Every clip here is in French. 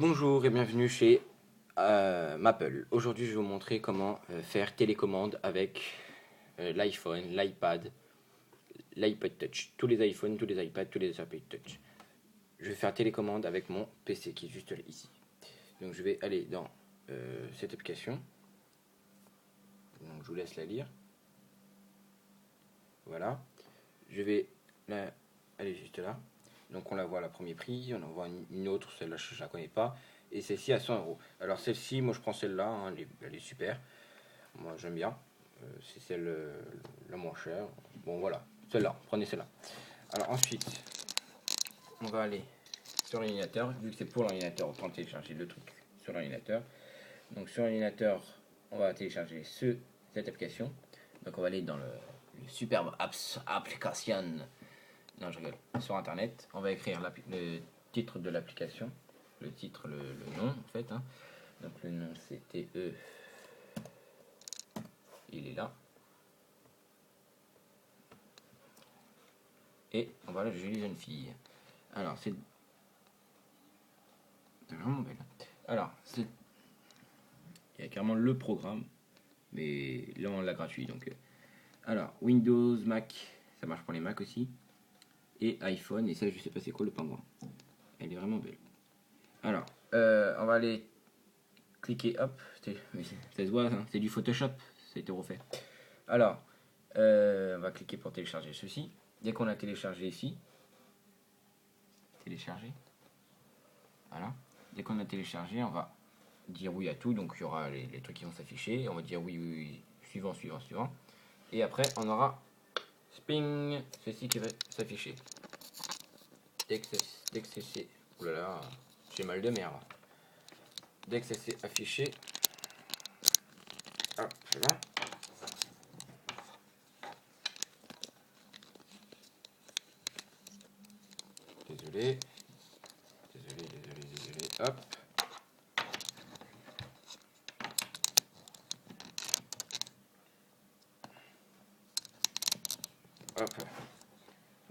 Bonjour et bienvenue chez Maple. Aujourd'hui, je vais vous montrer comment faire télécommande avec l'iPhone, l'iPad, l'iPod Touch. Tous les iPhones, tous les iPads, tous les iPod Touch. Je vais faire télécommande avec mon PC qui est juste là, ici. Donc je vais aller dans cette application. Donc je vous laisse la lire. Voilà. Je vais aller juste là. Donc on la voit à la premier prix, on en voit une autre, celle-là je ne la connais pas, et celle-ci à 100 €. Alors celle-ci, moi je prends celle-là, hein, elle est super, moi j'aime bien, c'est celle la moins chère. Bon voilà, celle-là, prenez celle-là. Alors ensuite, on va aller sur l'ordinateur, vu que c'est pour l'ordinateur, autant télécharger le truc sur l'ordinateur. Donc sur l'ordinateur, on va télécharger cette application. Donc on va aller dans le superbe application. Non, je rigole. Sur internet, on va écrire le titre de l'application. Le titre, le nom en fait. Hein. Donc le nom c'est TE. Il est là. Et on va là, Julie jeune fille. Alors c'est vraiment belle. Alors il y a carrément le programme. Mais là on l'a gratuit. Donc, alors Windows, Mac, ça marche pour les Mac aussi. Et iPhone, et ça je sais pas c'est quoi le pingouin. Elle est vraiment belle. Alors, on va aller cliquer, hop, ça se voit, hein, c'est du Photoshop, ça a été refait. Alors, on va cliquer pour télécharger ceci. Dès qu'on a téléchargé ici, télécharger, voilà. Dès qu'on a téléchargé, on va dire oui à tout, donc il y aura les trucs qui vont s'afficher. On va dire oui, oui, oui, suivant, suivant, suivant. Et après, on aura sping, ceci qui va s'afficher. Dès que c'est, oh là là, j'ai mal de mer là. Dès que ça s'est affiché, hop, c'est bon. Désolé, hop. Hop.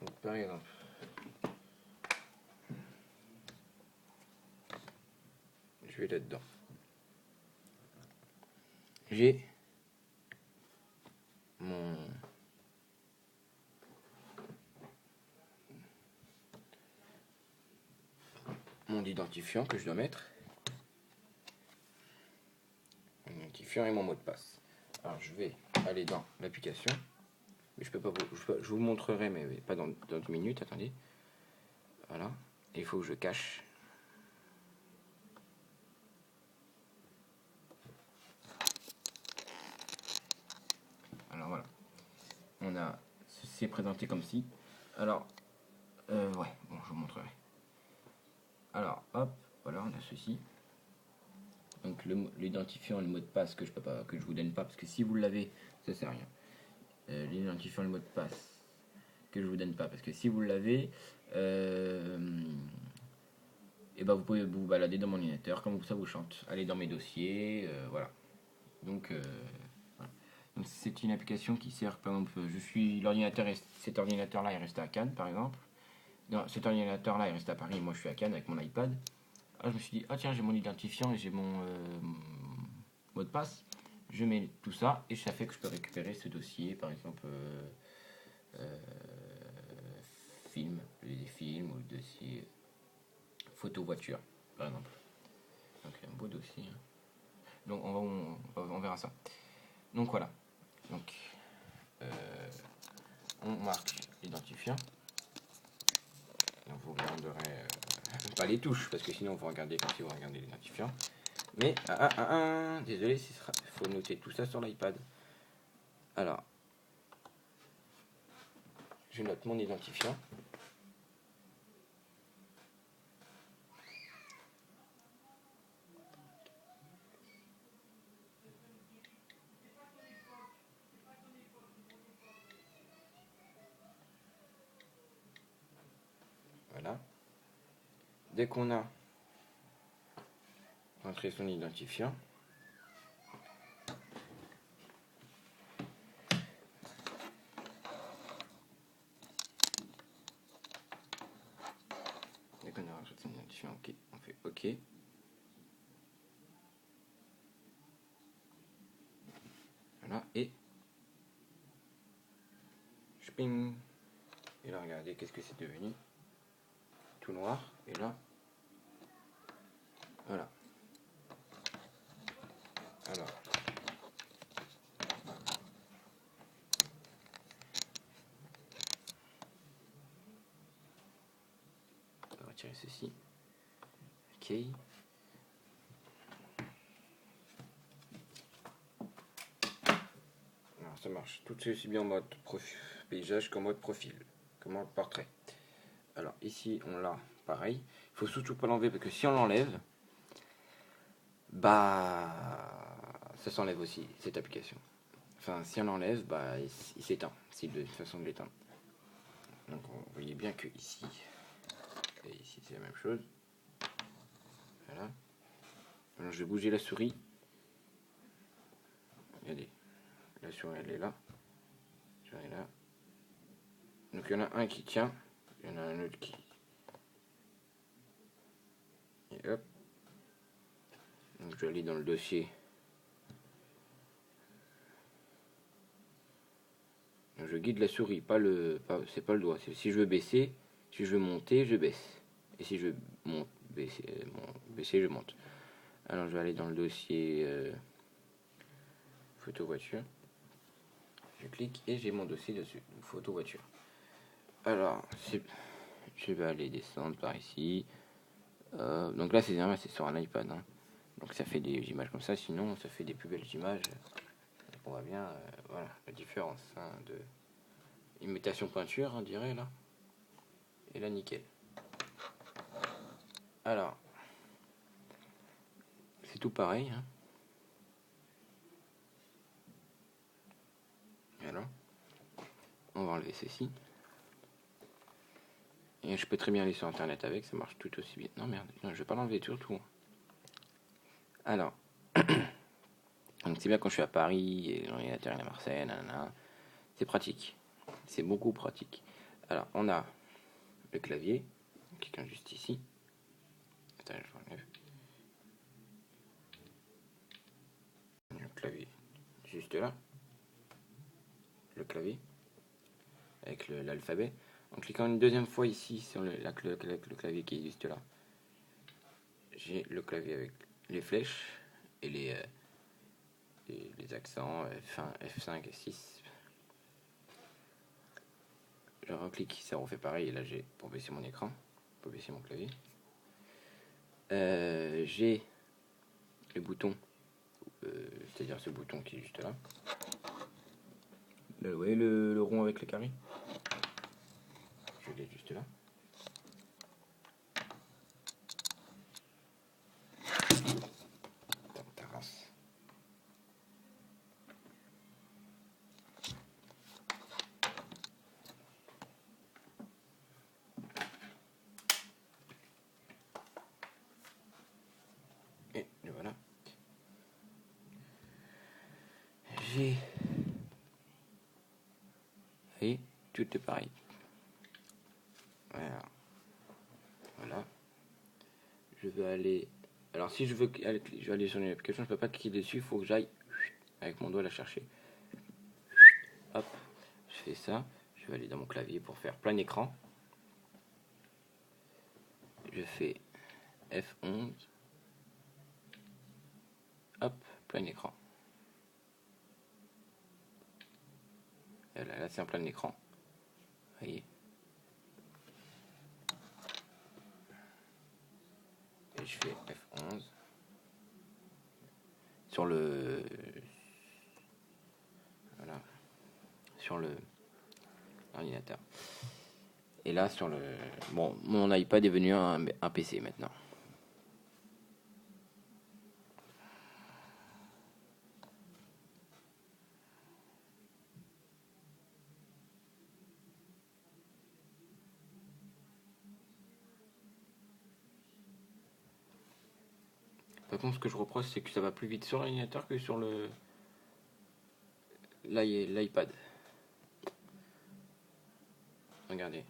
Donc par exemple, je vais là-dedans. J'ai mon identifiant que je dois mettre. Mon identifiant et mon mot de passe. Alors je vais aller dans l'application. Mais je peux pas je vous montrerai, mais pas dans 2 minutes, attendez. Voilà. Il faut que je cache. Alors voilà. C'est présenté comme ci. Alors, ouais, bon, je vous montrerai. Alors, hop, voilà, on a ceci. Donc l'identifiant et le mot de passe que je peux pas, que je vous donne pas, parce que si vous l'avez, ça sert à rien. L'identifiant et le mot de passe que je vous donne pas, parce que si vous l'avez, et ben vous pouvez vous balader dans mon ordinateur, comme ça vous chante. Allez dans mes dossiers, voilà. Donc, voilà. Donc c'est une application qui sert, par exemple, cet ordinateur-là est resté à Cannes, par exemple. Non, cet ordinateur-là est resté à Paris, moi je suis à Cannes avec mon iPad. Ah, je me suis dit, ah tiens, j'ai mon identifiant et j'ai mon mot de passe. Je mets tout ça et ça fait que je peux récupérer ce dossier, par exemple, des films ou le dossier photo voiture, par exemple. Donc un beau dossier. Hein. Donc on verra ça. Donc voilà. Donc on marque l'identifiant. Donc vous regarderez pas les touches parce que sinon vous regardez comme si vous regardez l'identifiant. Mais désolé, il faut noter tout ça sur l'iPad. Alors, je note mon identifiant. Voilà. Dès qu'on a rentré son identifiant, dès qu'on a rentré son identifiant, ok, on fait OK. Voilà, et ping. Et là, regardez, qu'est-ce que c'est devenu? Tout noir. Et là, voilà. Alors, on va retirer ceci. Ok. Alors, ça marche tout aussi bien en mode paysage qu'en mode profil, comme en mode portrait. Alors, ici, on l'a pareil. Il faut surtout pas l'enlever parce que si on l'enlève, bah, ça s'enlève aussi, cette application. Enfin, si on l'enlève, bah, il s'éteint. C'est de façon de l'éteindre. Donc, vous voyez bien que ici et ici, c'est la même chose. Voilà. Alors, je vais bouger la souris. Regardez, la souris, elle est là. La souris est là. Donc, il y en a un qui tient, il y en a un autre qui... Et hop. Donc, je vais aller dans le dossier. Donc, je guide la souris, c'est pas le doigt. Si je veux baisser, si je veux monter, je baisse. Et si je veux baisser, je monte. Alors, je vais aller dans le dossier photo voiture. Je clique et j'ai mon dossier dessus, photo voiture. Alors, je vais aller descendre par ici. Donc là, c'est sur un iPad. Hein. Donc ça fait des images comme ça. Sinon, ça fait des plus belles images. On voit bien, voilà, la différence hein, de imitation peinture, on dirait là. Et là, nickel. Alors, c'est tout pareil. Hein. Alors, on va enlever ceci. Et je peux très bien aller sur internet avec, ça marche tout aussi bien. Non merde, non, je vais pas l'enlever surtout. Alors, donc c'est bien quand je suis à Paris et l'ordinateur est à Marseille, nanana. C'est pratique. C'est beaucoup pratique. Alors, on a le clavier. Quelqu'un juste ici. Attends, je l'enlève. Le clavier juste là. Le clavier avec l'alphabet. En cliquant une deuxième fois ici sur le clavier qui est juste là, j'ai le clavier avec les flèches et les accents F1, F5 et 6. Je reclique, ça refait pareil. Et là, j'ai pour baisser mon écran, pour baisser mon clavier. J'ai le bouton, c'est-à-dire ce bouton qui est juste là. Vous voyez le rond avec le carré? Je l'ai juste là. Et voilà. J'ai... Et tout est pareil. Voilà. Voilà. Je vais aller... Alors si je veux aller sur une application, je peux pas cliquer dessus, il faut que j'aille avec mon doigt la chercher. Hop, je fais ça. Je vais aller dans mon clavier pour faire plein écran. Je fais F11. Hop, plein écran. Et là c'est en plein écran. Vous voyez. Et je fais F11. Sur le... Voilà. Sur le ordinateur. Et là sur le... Bon, mon iPad est devenu un PC maintenant. Par contre, ce que je reproche, c'est que ça va plus vite sur l'ordinateur que sur l'iPad. Regardez.